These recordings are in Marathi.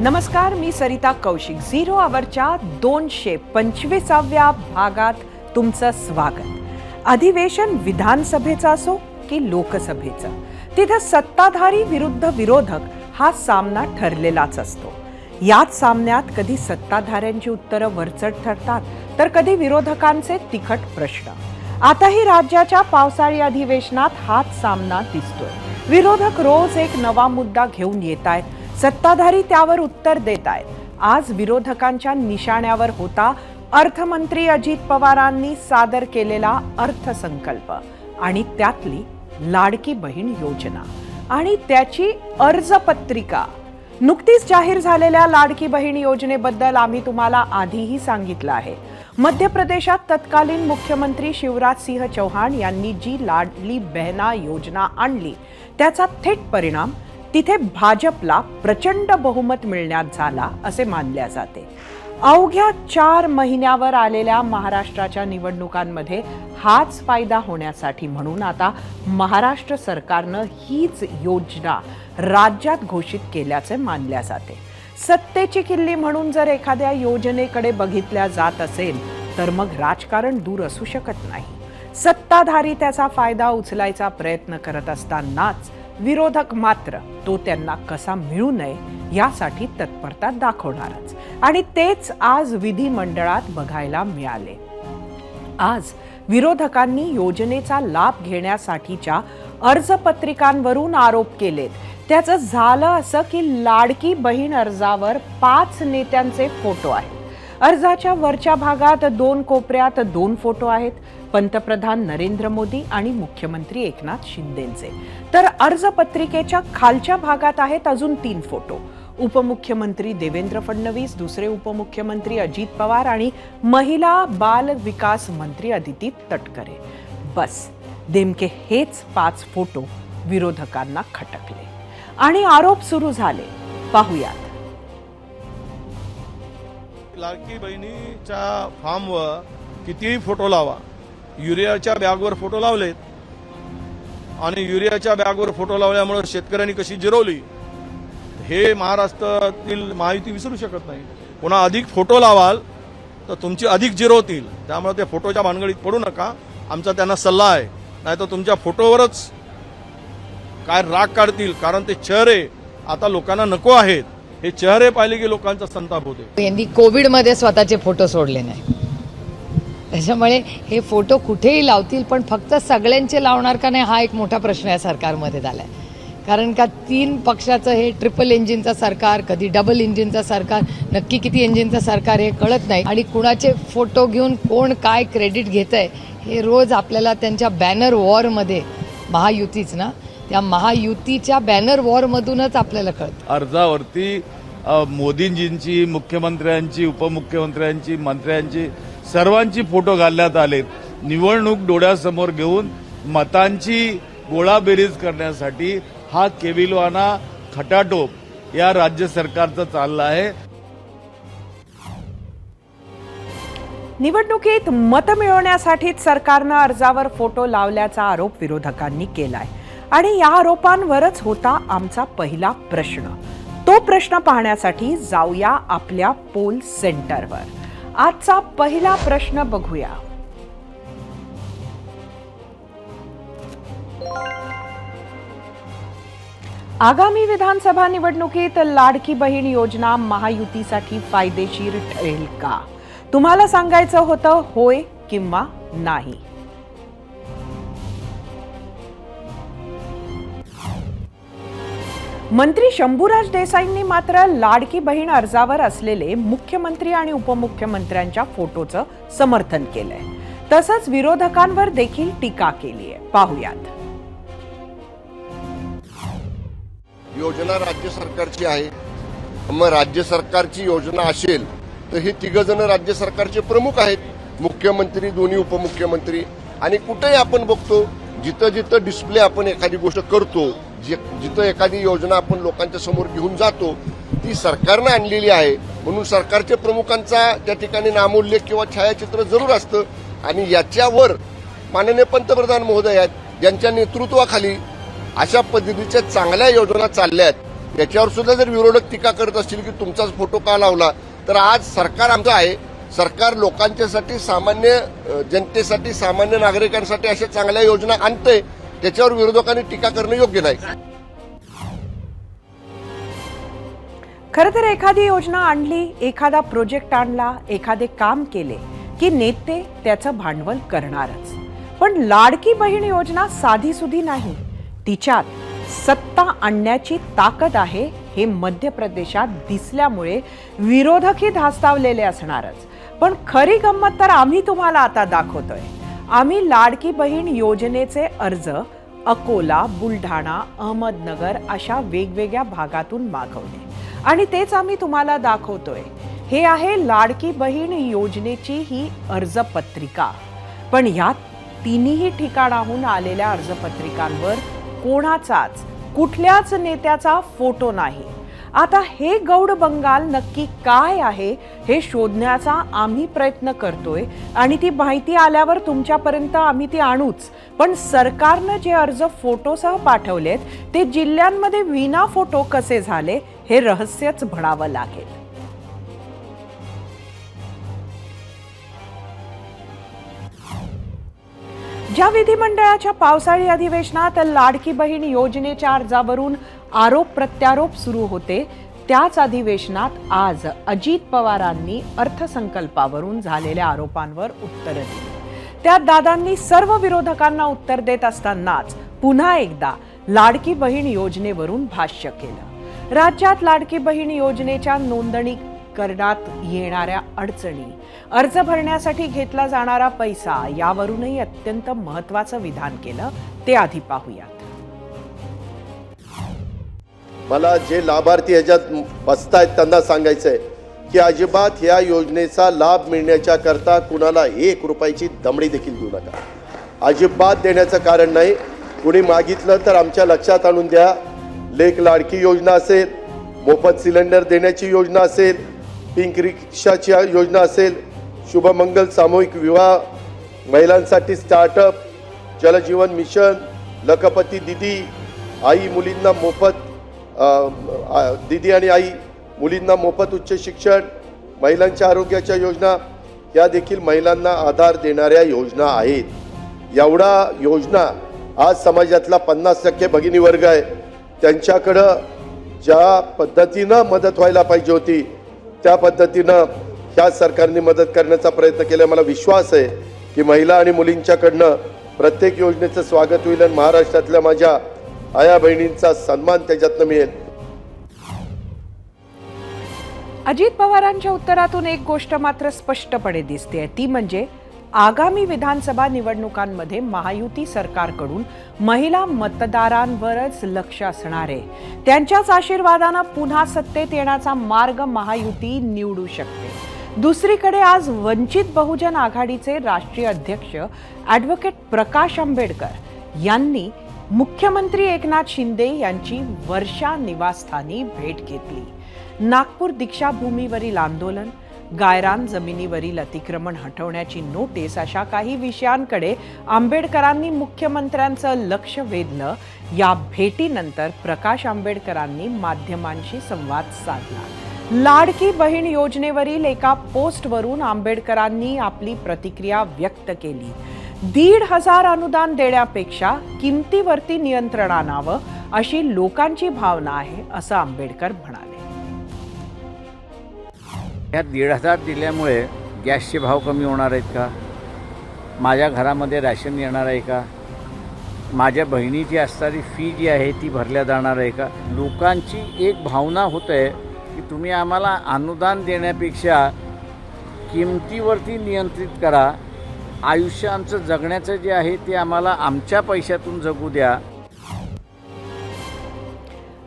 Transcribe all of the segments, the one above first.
नमस्कार, मी सरिता कौशिक. 0 आवरच्या 225व्या भागात तुमचं स्वागत. अधिवेशन विधानसभेचं असो की लोकसभेचं, तिथे सत्ताधारी विरुद्ध विरोधक हा सामना ठरलेलाच असतो. याच सामन्यात कधी सत्ताधाऱ्यांची उत्तरं वरचढ ठरतात तर कधी विरोधकांचे तिखट प्रश्न. आताही राज्याच्या पावसाळी अधिवेशनात हाच सामना दिसतोय. विरोधक रोज एक नवा मुद्दा घेऊन येतायत, सत्ताधारी त्यावर उत्तर देत आहेत. आज विरोधकांच्या निशाण्यावर होता अर्थमंत्री अजित पवारांनी सादर केलेला अर्थसंकल्प आणि त्यातली लाडकी बहीण योजना आणि त्याची अर्जपत्रिका. नुकतीच जाहीर झालेल्या लाडकी बहीण योजनेबद्दल आम्ही तुम्हाला आधीही सांगितलं आहे. मध्य प्रदेशात तत्कालीन मुख्यमंत्री शिवराज सिंह चौहान यांनी जी लाडली बहना योजना आणली त्याचा थेट परिणाम तिथे भाजपला प्रचंड बहुमत मिळण्यात झाला असे मानले जाते. अवघ्या 4 महिन्यावर आलेल्या महाराष्ट्राच्या निवडणुकांमध्ये हाच फायदा होण्यासाठी म्हणून आता महाराष्ट्र सरकारनं हीच योजना राज्यात घोषित केल्याचे मानले जाते. सत्तेची किल्ली म्हणून जर एखाद्या योजनेकडे बघितल्या जात असेल तर मग राजकारण दूर असू शकत नाही. सत्ताधारी त्याचा फायदा उचलायचा प्रयत्न करत असतानाच विरोधक मात्र तो त्यांना कसा मिळू नये यासाठी तत्परता दाखवणारच. आणि तेच आज विधिमंडळात बघायला मिळाले. आज विरोधकांनी योजनेचा लाभ घेण्यासाठीच्या अर्जपत्रिकांवरून आरोप केलेत. त्याचं झालं असं की लाडकी बहीण अर्जावर 5 नेत्यांचे फोटो आहेत. अर्जाच्या वरच्या भागात 2 कोपऱ्यात 2 फोटो आहेत, पंतप्रधान नरेंद्र मोदी आणि मुख्यमंत्री एकनाथ शिंदेचे. तर अर्जपत्रिकेच्या खालच्या भागात आहेत अजून 3 फोटो, उपमुख्यमंत्री देवेंद्र फडणवीस, दुसरे उपमुख्यमंत्री अजित पवार आणि महिला बाल विकास मंत्री अदिती तटकरे. बस नेमके हेच 5 फोटो विरोधकांना खटकले आणि आरोप सुरू झाले. पाहूयात. लाडकी बहिणीच्या फॉर्मवर कितीही फोटो लावा, युरियाच्या बॅगवर फोटो लावलेत आणि युरियाच्या बॅगवर फोटो लावल्यामुळे शेतकऱ्यांनी कशी जिरवली हे महाराष्ट्रातील महायुती विसरू शकत नाही. पुन्हा अधिक फोटो लावाल तर तुमची अधिक जिरवतील. त्यामुळे त्या फोटोच्या भानगडीत पडू नका. आमचा त्यांना सल्ला आहे, नाही तर तुमच्या फोटोवरच काय राग काढतील. कारण ते चेहरे आता लोकांना नको आहेत. हे चेहरे पाहिले की लोकांचा संताप होते. यांनी कोविडमध्ये स्वतःचे फोटो सोडले नाही, त्याच्यामुळे हे फोटो कुठेही लावतील, पण फक्त सगळ्यांचे लावणार का नाही हा एक मोठा प्रश्न या सरकारमध्ये झालाय. कारण का 3 पक्षाचं हे ट्रिपल इंजिनचं सरकार, कधी डबल इंजिनचं सरकार, नक्की किती इंजिनचं सरकार हे कळत नाही. आणि कुणाचे फोटो घेऊन कोण काय क्रेडिट घेत आहे हे रोज आपल्याला त्यांच्या बॅनर वॉरमध्ये, महायुतीच ना, त्या महायुतीच्या बॅनर वॉरमधूनच आपल्याला कळतं. अर्जावरती मोदींजींची, मुख्यमंत्र्यांची, उपमुख्यमंत्र्यांची, मंत्र्यांची, सर्वांची फोटो घालण्यात आलेत. निवडणूक डोळ्यासमोर घेऊन मतांची गोळाबेरीज करण्यासाठी हा केविलवाना खटाटोप या राज्य सरकारचं चाललं आहे. निवडणुकीत मत मिळवण्यासाठीच सरकारनं अर्जावर फोटो लावल्याचा आरोप विरोधकांनी केलाय आणि या आरोपांवरच होता आमचा पहिला प्रश्न. तो प्रश्न पाहण्यासाठी जाऊया आपल्या पोल सेंटरवर. आजचा पहिला प्रश्न बघूया. आगामी विधानसभा निवडणुकीत लाडकी बहीण योजना महायुतीसाठी फायदेशीर ठरेल का? तुम्हाला सांगायचं होतं होय किंवा नाही. मंत्री शंभूराज देसाईंनी मात्र लाडकी बहीण अर्जावर असलेले मुख्यमंत्री आणि उपमुख्यमंत्र्यांच्या फोटोचं समर्थन केलंय. तसंच विरोधकांवर देखील टीका केली आहे. पाहूयात. योजना राज्य सरकारची आहे. मग राज्य सरकारची योजना असेल तर हे 3 जण राज्य सरकारचे प्रमुख आहेत, मुख्यमंत्री, दोन्ही उपमुख्यमंत्री. आणि कुठेही आपण बघतो, जिथं जिथं डिस्प्ले आपण एखादी गोष्ट करतो, जिथं एखादी योजना आपण लोकांच्या समोर घेऊन जातो, ती सरकारनं आणलेली आहे म्हणून सरकारच्या प्रमुखांचा त्या ठिकाणी नामोल्लेख किंवा छायाचित्र जरूर असतं. आणि याच्यावर माननीय पंतप्रधान महोदय आहेत, ज्यांच्या नेतृत्वाखाली अशा पद्धतीच्या चांगल्या योजना चालल्या आहेत. त्याच्यावर सुद्धा जर विरोधक टीका करत असतील की तुमचाच फोटो का लावला, तर आज सरकार आमचं आहे. सरकार लोकांच्यासाठी, सामान्य जनतेसाठी, सामान्य नागरिकांसाठी अशा चांगल्या योजना आणतंय, त्याच्यावर विरोधकांनी टीका करणं योग्य नाही. खरं तर एखादी योजना आणली, एखादा प्रोजेक्ट आणला, एखादे काम केले की नेते त्याचं भांडवल करणारच. पण लाडकी बहीण योजना साधीसुधी नाही, तिच्यात सत्ता आणण्याची ताकद आहे हे मध्य प्रदेशात दिसल्यामुळे विरोधकही धास्तावलेले असणारच. पण खरी गंमत तर आम्ही तुम्हाला आता दाखवतोय. आम्ही लाडकी बहीण योजनेचे अर्ज अकोला, बुलढाणा, अहमदनगर अशा वेगवेगळ्या भागातून मागवले आणि तेच आम्ही तुम्हाला दाखवतोय. हे आहे लाडकी बहीण योजनेची ही अर्जपत्रिका. पण ह्या तिन्ही ठिकाणाहून आलेल्या अर्जपत्रिकांवर कोणाचाच, कुठल्याच नेत्याचा फोटो नाही. आता हे गौड बंगाल नक्की काय आहे हे शोधण्याचा आम्ही प्रयत्न करतोय आणि ती माहिती आल्यावर तुमच्यापर्यंत आम्ही ती आणूच. पण सरकारनं जे अर्ज फोटोसह पाठवलेत ते जिल्ह्यांमध्ये विना फोटो कसे झाले हे रहस्यच म्हणावं लागेल. ज्या विधिमंडळाच्या पावसाळी अधिवेशनात लाडकी बहीण योजनेच्या अर्जावरून आरोप प्रत्यारोप सुरू होते, त्याच अधिवेशनात आज अजित पवारांनी अर्थसंकल्पावरून झालेल्या आरोपांवर उत्तरं दिली. त्यात दादांनी सर्व विरोधकांना उत्तर देत असतानाच पुन्हा एकदा लाडकी बहीण योजनेवरून भाष्य केलं. राज्यात लाडकी बहीण योजनेच्या नोंदणी करण्यात येणाऱ्या अडचणी, अर्ज भरण्यासाठी घेतला जाणारा पैसा यावरूनही अत्यंत महत्त्वाचं विधान केलं. ते आधी पाहूयात. मला जे लाभार्थी ह्याच्यात बसतायत त्यांना सांगायचंय की अजिबात या योजनेचा लाभ मिळण्याच्या करता कुणाला 1 रुपयाची दमडी देखील देऊ नका. अजिबात देण्याचं कारण नाही. कुणी मागितलं तर आमच्या लक्षात आणून द्या. लेक लाडकी योजना असेल, मोफत सिलेंडर देण्याची योजना असेल, पिंक रिक्षाची योजना असेल, शुभमंगल सामूहिक विवाह, महिलांसाठी स्टार्टअप, जलजीवन मिशन, लखपती दिदी, आई मुलींना मोफत दिदी आणि आई मुलींना मोफत उच्च शिक्षण, महिलांच्या आरोग्याच्या योजना, या देखील महिलांना आधार देणाऱ्या योजना आहेत. एवढा योजना आज समाजातला 50% भगिनी वर्ग आहे, त्यांच्याकडं ज्या पद्धतीनं मदत व्हायला पाहिजे होती त्या पद्धतीनं ह्या सरकारने मदत करण्याचा प्रयत्न केला. मला विश्वास आहे की महिला आणि मुलींच्याकडनं प्रत्येक योजनेचं स्वागत होईल आणि महाराष्ट्रातल्या माझ्या आया बहिणींचा सन्मान त्याच्यातनं मिळेल. अजित पवारांच्या उत्तरातून एक गोष्ट मात्र स्पष्टपणे दिसते, ती म्हणजे आगामी विधानसभा निवडणुकांमध्ये महायुती सरकारकडून महिला मतदारांवरच लक्ष असणार आहे. त्यांच्याच आशीर्वादानं पुन्हा सत्तेत येण्याचा मार्ग महायुती निवडू शकते. दुसरीकडे आज वंचित बहुजन आघाडीचे राष्ट्रीय अध्यक्ष ॲडव्होकेट प्रकाश आंबेडकर यांनी मुख्यमंत्री एकनाथ शिंदे यांची वर्षा निवासस्थानी भेट घेतली. नागपूर दीक्षाभूमीवरील आंदोलन, गायरान जमिनीवरील अतिक्रमण हटवण्याची नोटीस अशा काही विषयांकडे आंबेडकरांनी मुख्यमंत्र्यांचं लक्ष वेधलं. या भेटीनंतर प्रकाश आंबेडकरांनी माध्यमांशी संवाद साधला. लाडकी बहीण योजनेवरील एका पोस्टवरून आंबेडकरांनी आपली प्रतिक्रिया व्यक्त केली. 1,500 अनुदान देण्यापेक्षा किमतीवरती नियंत्रण आणावं अशी लोकांची भावना आहे, असं आंबेडकर म्हणाले. ह्या 1,500 दिल्यामुळे गॅसचे भाव कमी होणार आहेत का? माझ्या घरामध्ये रॅशन येणार आहे का? माझ्या बहिणीची असणारी फी जी आहे ती भरल्या जाणार आहे का? लोकांची एक भावना होत आहे की तुम्ही आम्हाला अनुदान देण्यापेक्षा किमतीवरती नियंत्रित करा, आयुष्य आमचं जगण्याचं जे आहे ते आम्हाला आमच्या पैशातून जगू द्या.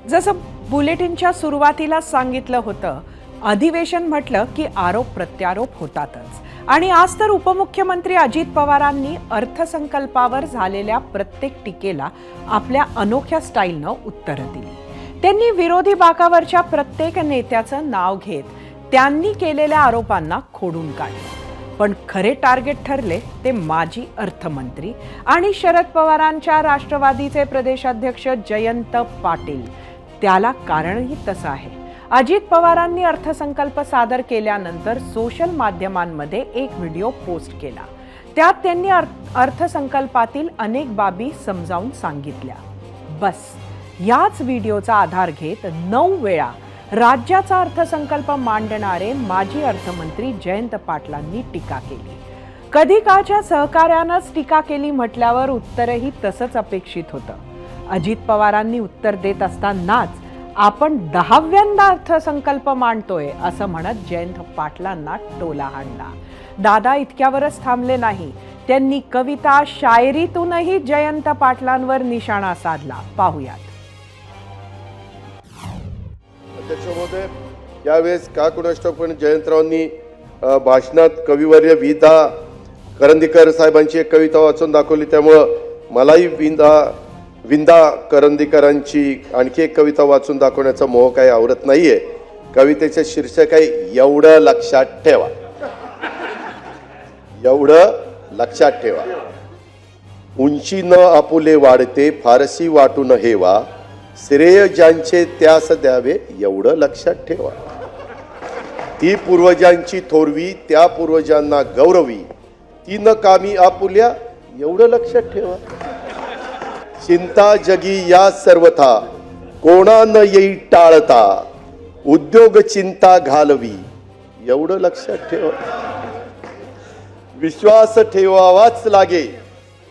जसं बुलेटिनच्या सुरुवातीला सांगितलं होतं, अधिवेशन म्हटलं की आरोप प्रत्यारोप होतातच. आणि आज तर उपमुख्यमंत्री अजित पवारांनी अर्थसंकल्पावर झालेल्या प्रत्येक टीकेला आपल्या अनोख्या स्टाईलनं उत्तरं दिली. त्यांनी विरोधी बाकावरच्या प्रत्येक नेत्याचं नाव घेत त्यांनी केलेल्या आरोपांना खोडून काढलं. पण खरे टार्गेट ठरले ते माजी अर्थमंत्री आणि शरद पवारांच्या राष्ट्रवादीचे प्रदेशाध्यक्ष जयंत पाटील. त्याला कारणही तसं आहे. अजित पवारांनी अर्थसंकल्प सादर केल्यानंतर सोशल माध्यमांमध्ये एक व्हिडिओ पोस्ट केला. त्यात त्यांनी अर्थसंकल्पातील अनेक बाबी समजावून सांगितल्या. बस याच व्हिडिओचा आधार घेत 9 वेळा राज्याचा अर्थसंकल्प मांडणारे माजी अर्थमंत्री जयंत पाटलांनी टीका केली. कधी काळच्या सहकार्यानंच टीका केली म्हटल्यावर उत्तरही तसंच अपेक्षित होतं. अजित पवारांनी उत्तर देत असतानाच आपण 10व्यांदा अर्थसंकल्प मांडतोय असं म्हणत जयंत पाटलांना टोला हाणला. दादा इतक्यावरच थांबले नाही, त्यांनी कविता शायरीतूनही जयंत पाटलांवर निशाणा साधला. पाहुयात. अध्यक्ष महोदय, यावेळेस का कुणास ठाऊक पण जयंतरावांनी भाषणात कविवर्य विदा करंदीकर साहेबांची एक कविता वाचून दाखवली. त्यामुळं मलाही विंदा करंदीकरांची आणखी एक कविता वाचून दाखवण्याचा मोह काही आवरत नाहीये. कवितेचे शीर्षक आहे एवढं लक्षात ठेवा. एवढं लक्षात ठेवा. उंची न आपुले वाढते फारसी वाटून हेवा, श्रेय ज्यांचे त्यास द्यावे एवढं लक्षात ठेवा. ती पूर्वजांची थोरवी त्या पूर्वजांना गौरवी, ती न कामी आपुल्या एवढं लक्षात ठेवा. चिंता जगी या सर्वथा कोणा न येई टाळता, उद्योग चिंता घालवी एवढं लक्षात ठेवा. विश्वास ठेवावाच लागे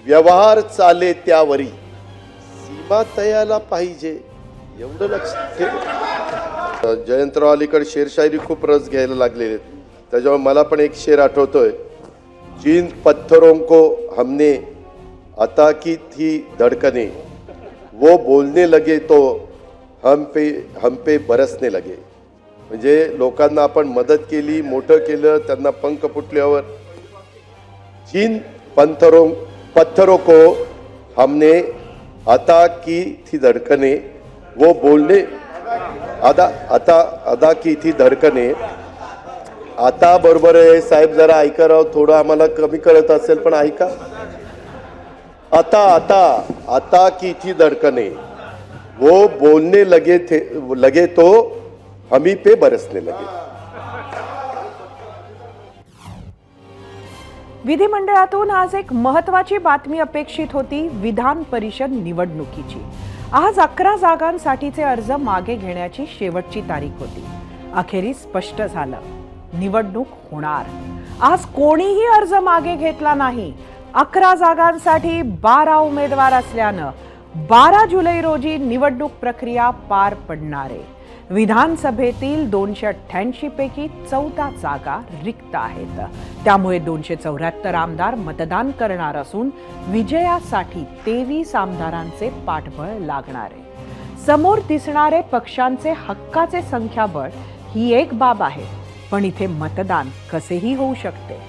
व्यवहार चाले त्यावरी, सीमा तयाला पाहिजे एवढं लक्षात ठेवा. जयंतराव अलीकडे शेरशायरी खूप रस घ्यायला लागलेले, त्याच्यामुळे मला पण एक शेर आठवतोय. जिन पत्थरों को हमने अता की थी धड़कने, वो बोलने लगे तो हम पे बरसने लगे. म्हणजे लोकांना आपण मदत केली, मोठं केलं, त्यांना पंख फुटल्यावर जिन पत्थरों को हमने अता की थी धड़कने, वो बोलने अदा की थी धड़कने. आता बरोबर आहे साहेब, जरा ऐका राव, थोडं आम्हाला कमी कळत असेल पण ऐका. आता की थी धड़कने, वो बोलने लगे तो हमी पे बरसने लगे. विधिमंडळातून आज एक महत्त्वाची बातमी अपेक्षित होती. विधान परिषद निवडणुकीची आज 11 जागांसाठीचे अर्ज मागे घेण्याची शेवटची तारीख होती. अखेरीस स्पष्ट झालं, निवडणूक होणार. आज कोणीही अर्ज मागे घेतला नाही. 11 जागांसाठी 12 उमेदवार असल्यानं 12 जुलै रोजी निवडणूक प्रक्रिया पार पडणार आहे. विधानसभेतील 288 पैकी 14 जागा रिक्त आहेत. त्यामुळे 274 आमदार मतदान करणार असून विजयासाठी 23 आमदारांचे पाठबळ लागणार आहे. समोर दिसणारे पक्षांचे हक्काचे संख्याबळ ही एक बाब आहे, पण इथे मतदान कसेही होऊ शकते.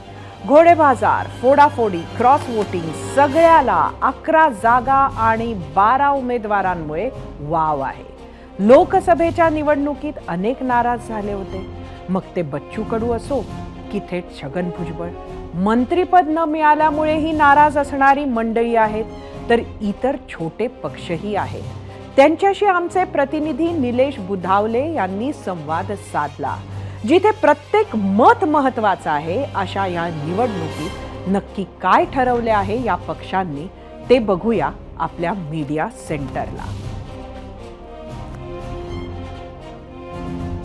घोडेबाजार, फोडाफोडी, क्रॉस वोटिंग सगळ्याला 11 जागा आणि 12 उमेदवारांमुळे वाव आहे. लोकसभेच्या निवडणुकीत अनेक नाराज झाले होते. मग ते बच्चू कडू असो की थेट छगन भुजबळ. मंत्रीपद न मिळाल्यामुळेही नाराज असणारी मंडळी आहेत, तर इतर छोटे पक्षही आहेत. त्यांच्याशी आमचे प्रतिनिधी निलेश बुधावले यांनी संवाद साधला. जिथे प्रत्येक मत महत्वाचं आहे, अशा या निवडणुकीत नक्की काय ठरवले आहे या पक्षांनी ते बघूया आपल्या मीडिया सेंटरला.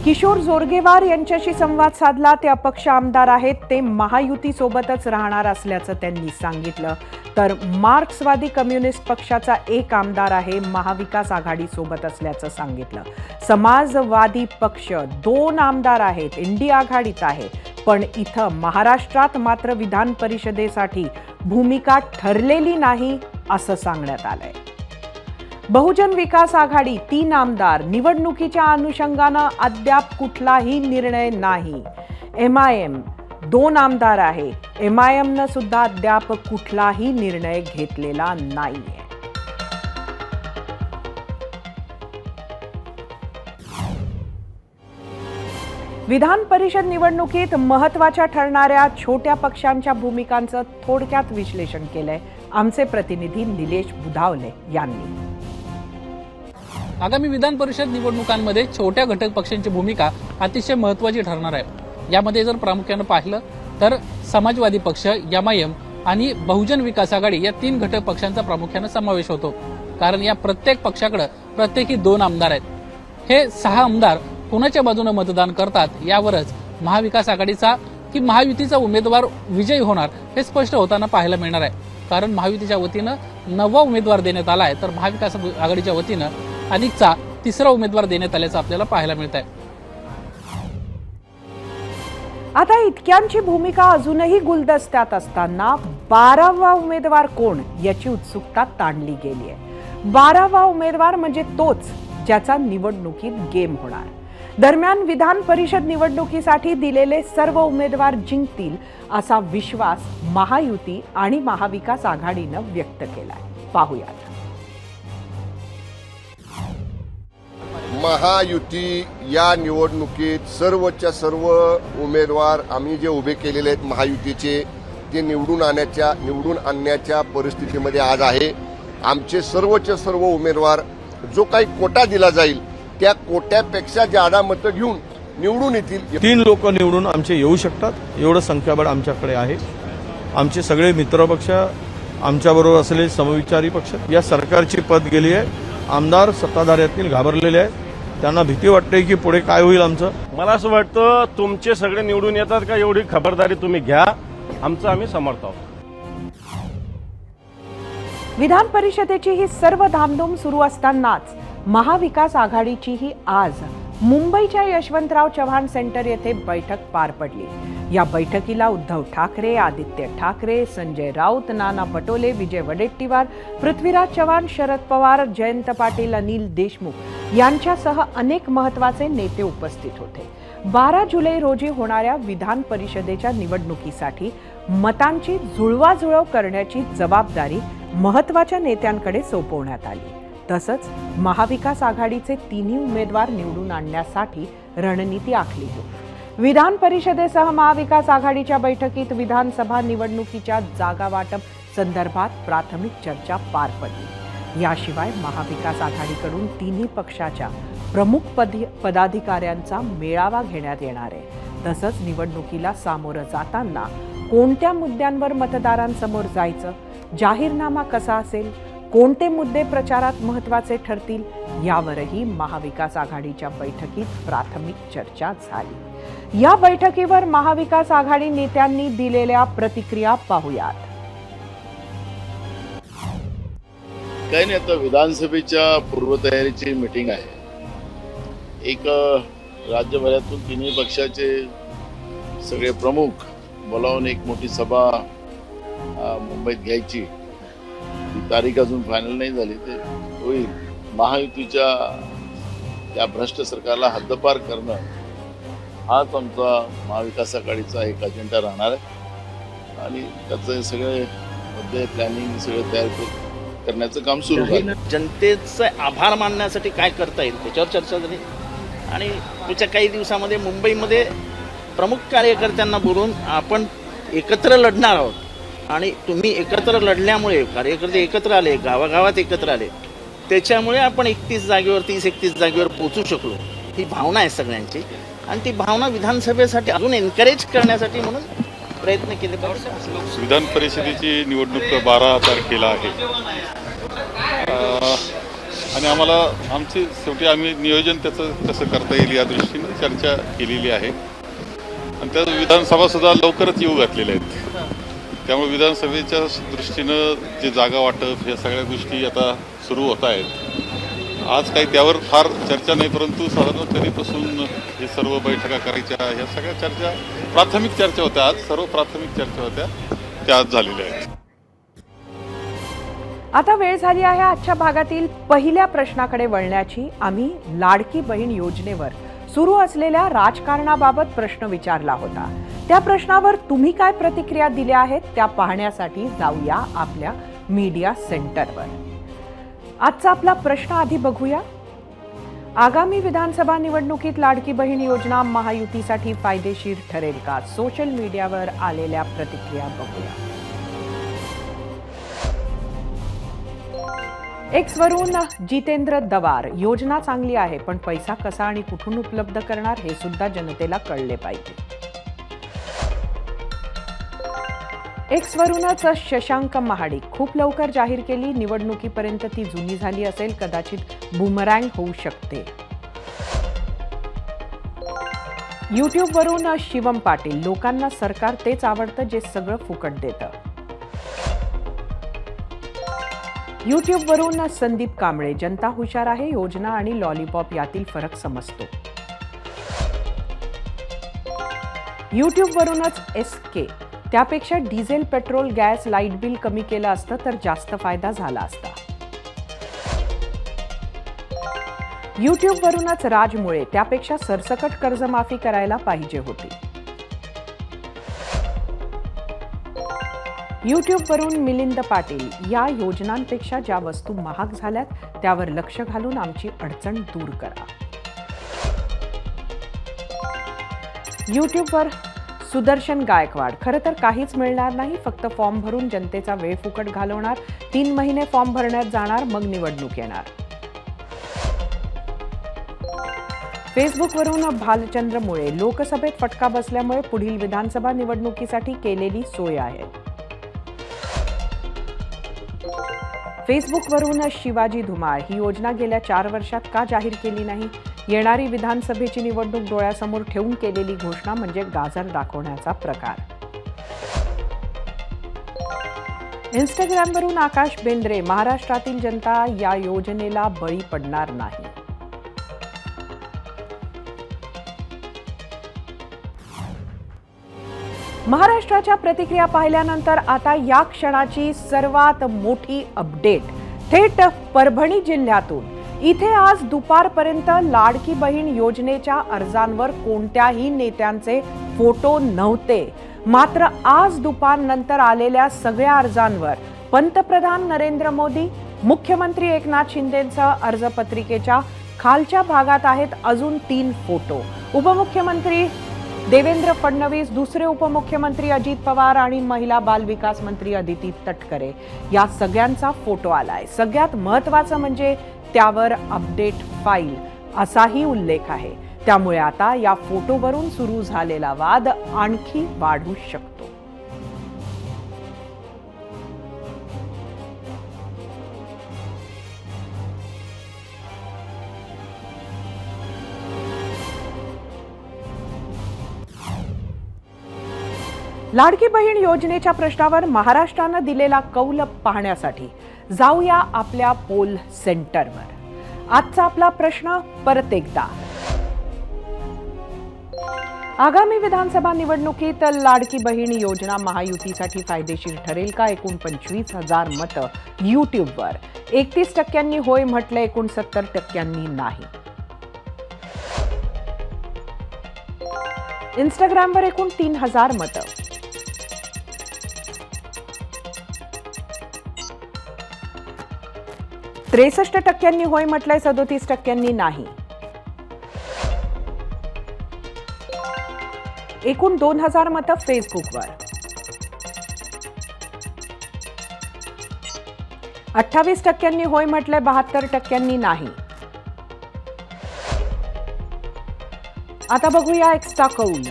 किशोर जोरगेवार यांच्याशी संवाद साधला. ते अपक्ष आमदार आहेत. ते महायुती सोबतच राहणार असल्याचं त्यांनी सांगितलं. तर मार्क्सवादी कम्युनिस्ट पक्षाचा एक आमदार आहे, महाविकास आघाडी सोबत असल्याचं सांगितलं. समाजवादी पक्ष 2 आमदार आहेत, इंडिया आघाडीत आहे. पण इथं महाराष्ट्रात मात्र विधान परिषदेसाठी भूमिका ठरलेली नाही असं सांगण्यात आलंय. बहुजन विकास आघाडी 3 आमदार, निवडणुकीच्या अनुषंगानं अद्याप कुठलाही निर्णय नाही. MIM 2 आमदार आहे. MIMनं सुद्धा अद्याप कुठलाही निर्णय घेतलेला नाहीये. विधान परिषद निवडणुकीत महत्त्वाच्या ठरणाऱ्या छोट्या पक्षांच्या भूमिकांचं थोडक्यात विश्लेषण केलंय आमचे प्रतिनिधी निलेश बुधावले यांनी. आगामी विधान परिषद निवडणुकांमध्ये छोट्या घटक पक्षांची भूमिका अतिशय महत्त्वाची ठरणार आहे। यामध्ये जर प्रामुख्यानं पाहिलं तर समाजवादी पक्ष, MIM आणि बहुजन विकास आघाडी या 3 घटक पक्षांचा प्रामुख्यानं समावेश होतो। कारण या प्रत्येक पक्षाकडे प्रत्येकी 2 आमदार आहेत। हे 6 आमदार कोणाच्या बाजूने मतदान करतात यावरच महाविकास आघाडीचा की महायुतीचा उमेदवार विजयी होणार हे स्पष्ट होताना पाहायला मिळणार आहे। कारण महायुतीच्या वतीनं 9वा उमेदवार देण्यात आला आहे, तर महाविकास आघाडीच्या वतीनं अधिकचा 3रा उमेदवार देण्यात आल्याचं आपल्याला पाहायला मिळत आहे। आता इतक्यांची भूमिका अजूनही गुलदस्त्यात असताना 12वा उमेदवार कोण याची उत्सुकता ताणली गेली आहे। 12वा उमेदवार म्हणजे तोच ज्याचा निवडणुकीत गेम होणार। दरम्यान विधान परिषद निवडणुकीसाठी दिलेले सर्व उमेदवार जिंकतील असा विश्वास महायुती आणि महाविकास आघाडीनं व्यक्त केलाय। पाहूयात। महायुती या निवडणुकीत सर्वच्या सर्व उमेदवार आम्ही जे उभे केलेले आहेत महायुतीचे ते निवडून आणण्याच्या परिस्थितीमध्ये आज आहे। आमचे सर्वच्या सर्व उमेदवार जो काही कोटा दिला जाईल त्या कोट्यापेक्षा जादा मतं घेऊन निवडून येतील। 3 लोक निवडून आमचे येऊ शकतात, एवढं संख्याबळ आमच्याकडे आहे। आमचे सगळे मित्रपक्ष, आमच्याबरोबर असलेले समविचारी पक्ष, या सरकारची पद गेली आहे। आमदार सत्ताधाऱ्यातील घाबरलेले आहेत, त्यांना भीती वाटते की पुढे काय होईल आमचं। मला असं वाटतं तुमचे सगळे निवडून येतात का एवढी खबरदारी तुम्ही घ्या, आमचं आम्ही समर्थ आहोत। विधान परिषदेची ही सर्व धामधूम सुरू असतानाच महाविकास आघाडीचीही आज मुंबईच्या यशवंतराव चव्हाण सेंटर येथे बैठक पार पडली। या बैठकीला उद्धव ठाकरे, आदित्य ठाकरे, संजय राऊत, नाना पटोले, विजय वडेट्टीवार, पृथ्वीराज चव्हाण, शरद पवार, जयंत पाटील, अनिल देशमुख यांच्यासह अनेक महत्त्वाचे नेते उपस्थित होते। 12 जुलै रोजी होणाऱ्या विधान परिषदेच्या निवडणुकीसाठी मतांची जुळवाजुळव करण्याची जबाबदारी महत्त्वाच्या नेत्यांकडे सोपवण्यात आली। तसंच महाविकास आघाडीचे 3 उमेदवार निवडून आणण्यासाठी रणनीती आखली गेली। विधान परिषदेसह महाविकास आघाडीच्या बैठकीत विधानसभा निवडणुकीच्या जागा वाटप संदर्भात प्राथमिक चर्चा पार पडली। याशिवाय महाविकास आघाडीकडून 3 पक्षाच्या प्रमुख पदाधिकाऱ्यांचा मेळावा घेण्यात येणार आहे। तसंच निवडणुकीला सामोरं जाताना कोणत्या मुद्द्यांवर मतदारांसमोर जायचं, जाहीरनामा कसा असेल, कोणते मुद्दे प्रचारात महत्त्वाचे ठरतील यावरही महाविकास आघाडीच्या बैठकीत प्राथमिक चर्चा झाली। या बैठकीवर महाविकास आघाडी नेत्यांनी दिलेल्या प्रतिक्रिया पाहूयात। काही नाही, आता विधानसभेच्या पूर्वतयारीची मीटिंग आहे। एक राज्यभरातून 3 पक्षाचे सगळे प्रमुख बोलावून एक मोठी सभा मुंबईत घ्यायची। ती तारीख अजून फायनल नाही झाली, ते होईल। महायुतीच्या त्या भ्रष्ट सरकारला हद्दपार करणं हाच आमचा महाविकास आघाडीचा एक अजेंडा राहणार आहे आणि त्याचे सगळे मुद्दे प्लॅनिंग सगळे तयार करण्याचं काम सुरू आहे। जनतेचे आभार मानण्यासाठी काय करता येईल त्याच्यावर चर्चा झाली आणि पुढच्या काही दिवसामध्ये मुंबईमध्ये प्रमुख कार्यकर्त्यांना बोलून आपण एकत्र लढणार आहोत आणि तुम्ही एकत्र लढल्यामुळे कार्यकर्ते एकत्र आले, गावागावात एकत्र आले, त्याच्यामुळे आपण 31 जागेवर 30-31 जागेवर पोहोचू शकलो। ही भावना आहे सगळ्यांची आणि ती भावना विधानसभेसाठी अजून एनकरेज करण्यासाठी म्हणून प्रयत्न केले पाहिजे। विधान परिषदेची निवडणूक 12 तारखेला आहे आणि आम्हाला आमचे शेवटी आम्ही नियोजन त्याचं कसं करता येईल या दृष्टीने चर्चा केलेली आहे आणि त्या विधानसभा सुद्धा लवकरच येऊ घातलेल्या आहेत। त्यामुळे विधानसभेच्या दृष्टीनं जे जागा वाटप या सगळ्या गोष्टी आता सुरू होत आहेत। आज काही त्यावर फार चर्चा नाही, परंतु साधारण कधीपासून हे सर्व बैठका करायच्या ह्या सगळ्या चर्चा प्राथमिक चर्चा होत्या। आज सर्व प्राथमिक चर्चा होत्या त्या आज झालेल्या आहेत। आता वेळ झाली आहे आजच्या भागातील पहिल्या प्रश्नाकडे वळण्याची। आम्ही लाडकी बहीण योजनेवर सुरू असलेल्या राजकारणाबाबत प्रश्न विचारला होता। त्या प्रश्नावर तुम्ही काय प्रतिक्रिया दिल्या आहेत त्या पाहण्यासाठी जाऊया आपल्या मीडिया सेंटरवर। आजचा आपला प्रश्न आधी बघूया। आगामी विधानसभा निवडणुकीत लाडकी बहीण योजना महायुतीसाठी फायदेशीर ठरेल का? सोशल मीडियावर आलेल्या प्रतिक्रिया बघूया। एक्स वरून जितेंद्र दवार, योजना चांगली आहे पण पैसा कसा आणि कुठून उपलब्ध करणार हे सुद्धा जनतेला कळले पाहिजे. एक्स वरूनच शशांक महाडिक, खूप लवकर जाहीर केली, निवडणुकीपर्यंत ती जुनी झाली असेल, कदाचित बुमरँग होऊ शकते. यूट्यूब वरून शिवम पाटील, लोकांना सरकार तेच आवडतं जे सगळं फुकट देतं. यूट्यूब वरून संदीप कांबळे, जनता हुशार आहे, योजना आणि लॉलीपॉप यातील फरक समजतो. यूट्यूब वरूनच SK, त्यापेक्षा diesel, petrol, gas, light bill कमी केलं असतं तर जास्त फायदा झाला असता. यूट्यूब वरूनच राजमुळे, त्यापेक्षा सरसकट कर्जमाफी करायला पाहिजे होती. यूट्यूब वरून मिलिंद पाटील, या योजनांपेक्षा ज्या वस्तू महाग झाल्यात त्यावर लक्ष घालून आमची अडचण दूर करा. यूट्यूबवर सुदर्शन गायकवाड, खरं तर काहीच मिळणार नाही, फक्त फॉर्म भरून जनतेचा वेळ फुकट घालवणार, 3 महिने फॉर्म भरण्यात जाणार, मग निवडणूक येणार. फेसबुकवरून भालचंद्र मुळे, लोकसभेत फटका बसल्यामुळे पुढील विधानसभा निवडणुकीसाठी केलेली सोय आहे. फेसबुकवरून शिवाजी धुमाळ, ही योजना गेल्या 4 वर्षात का जाहीर केली नाही? येणारी विधानसभेची निवडणूक डोळ्यासमोर ठेवून केलेली घोषणा म्हणजे गाजर दाखवण्याचा प्रकार. इंस्टाग्रामवरून आकाश बेंद्रे, महाराष्ट्रातील जनता या योजनेला बळी पडणार नाही. महाराष्ट्राच्या प्रतिक्रिया पाहिल्यानंतर आता या क्षणाची सर्वात मोठी अपडेट थेट परभणी जिल्ह्यातून. इथे आज दुपारपर्यंत लाडकी बहीण योजनेच्या अर्जांवर कोणत्याही नेत्यांचे फोटो नव्हते. मात्र आज दुपारनंतर आलेल्या सगळ्या अर्जांवर पंतप्रधान नरेंद्र मोदी, मुख्यमंत्री एकनाथ शिंदेंसह अर्जपत्रिकेच्या खालच्या भागात आहेत अजून 3 फोटो. उपमुख्यमंत्री देवेंद्र फडणवीस, दुसरे उपमुख्यमंत्री अजित पवार आणि महिला बाल विकास मंत्री अदिती तटकरे, या सगळ्यांचा फोटो आलाय. सगळ्यात महत्त्वाचं म्हणजे त्यावर अपडेट फाईल असाही उल्लेख आहे. त्यामुळे आता या फोटोवरून सुरू झालेला वाद आणखी वाढू शकतो. लाडकी बहीण योजनेच्या प्रश्नावर महाराष्ट्रानं दिलेला कौल पाहण्यासाठी जाऊया आपल्या पोल सेंटरवर. आजचा आपला प्रश्न परत एकदा, आगामी विधानसभा निवडणुकीत लाडकी बहीण योजना महायुतीसाठी फायदेशीर ठरेल का? एकूण 25,000 मतं यूट्यूबवर. 31% होय म्हटलं, 69% नाही. इंस्टाग्रामवर एकूण 3,000 मतं. 63% होय म्हटलंय, 37% नाही. एकूण 2,000 मतं फेसबुकवर. 28% होय म्हटलंय, 72% नाही. आता बघूया एक्स्ट्रा कौल.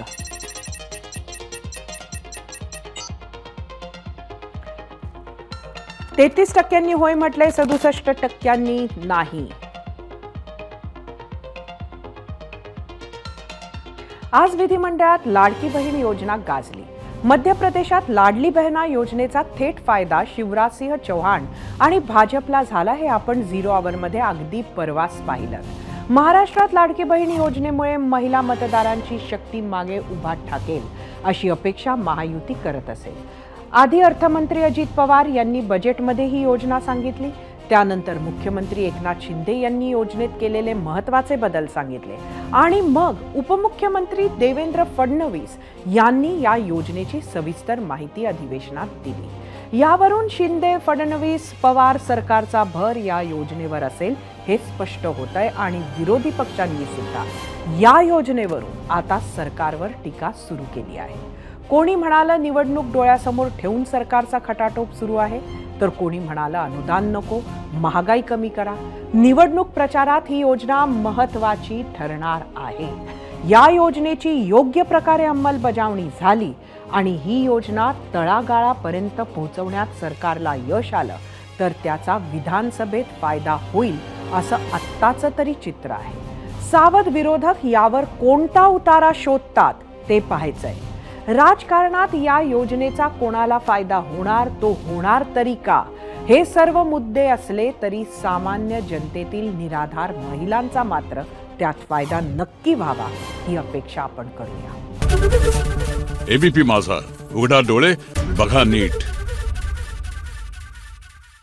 तेहतीस 33% होय म्हटलंय, 67% नाही. आज विधिमंडळात लाडकी बहीण योजना गाजली. मध्य प्रदेशात लाडली बहिणा योजनेचा थेट फायदा शिवराजसिंह चौहान आणि भाजपला झाला हे आपण 0 आवरमध्ये अगदी परवाच पाहिलं. महाराष्ट्रात लाडकी बहीण योजनेमुळे महिला मतदारांची शक्ती मागे उभा ठाकेल अशी अपेक्षा महायुती करत असेल. आधी अर्थमंत्री अजित पवार यांनी बजेटमध्ये ही योजना सांगितली. त्यानंतर मुख्यमंत्री एकनाथ शिंदे यांनी योजनेत केलेले महत्त्वाचे बदल सांगितले आणि मग उपमुख्यमंत्री देवेंद्र फडणवीस यांनी या योजनेची सविस्तर माहिती अधिवेशनात दिली. यावरून शिंदे, फडणवीस, पवार सरकारचा भर या योजनेवर असेल हे स्पष्ट होतंय आणि विरोधी पक्षांनी सुद्धा या योजनेवरून आता सरकारवर टीका सुरू केली आहे. कोणी म्हणालं निवडणूक डोळ्यासमोर ठेवून सरकारचा खटाटोप सुरू आहे, तर कोणी म्हणालं अनुदान नको, महागाई कमी करा. निवडणूक प्रचारात ही योजना महत्वाची ठरणार आहे. या योजनेची योग्य प्रकारे अंमलबजावणी झाली आणि ही योजना तळागाळापर्यंत पोहोचवण्यात सरकारला यश आलं तर त्याचा विधानसभेत फायदा होईल असं आत्ताचं तरी चित्र आहे. सावध विरोधक यावर कोणता उतारा शोधतात ते पाहायचंय. राजकारणात या योजनेचा कोणाला फायदा होणार, तो होणार तरी का, हे सर्व मुद्दे असले तरी सामान्य जनतेतील निराधार महिलांचा मात्र त्यात फायदा नक्की व्हावा ही अपेक्षा आपण करूया. एबीपी माझा, उघडा डोळे बघा नीट.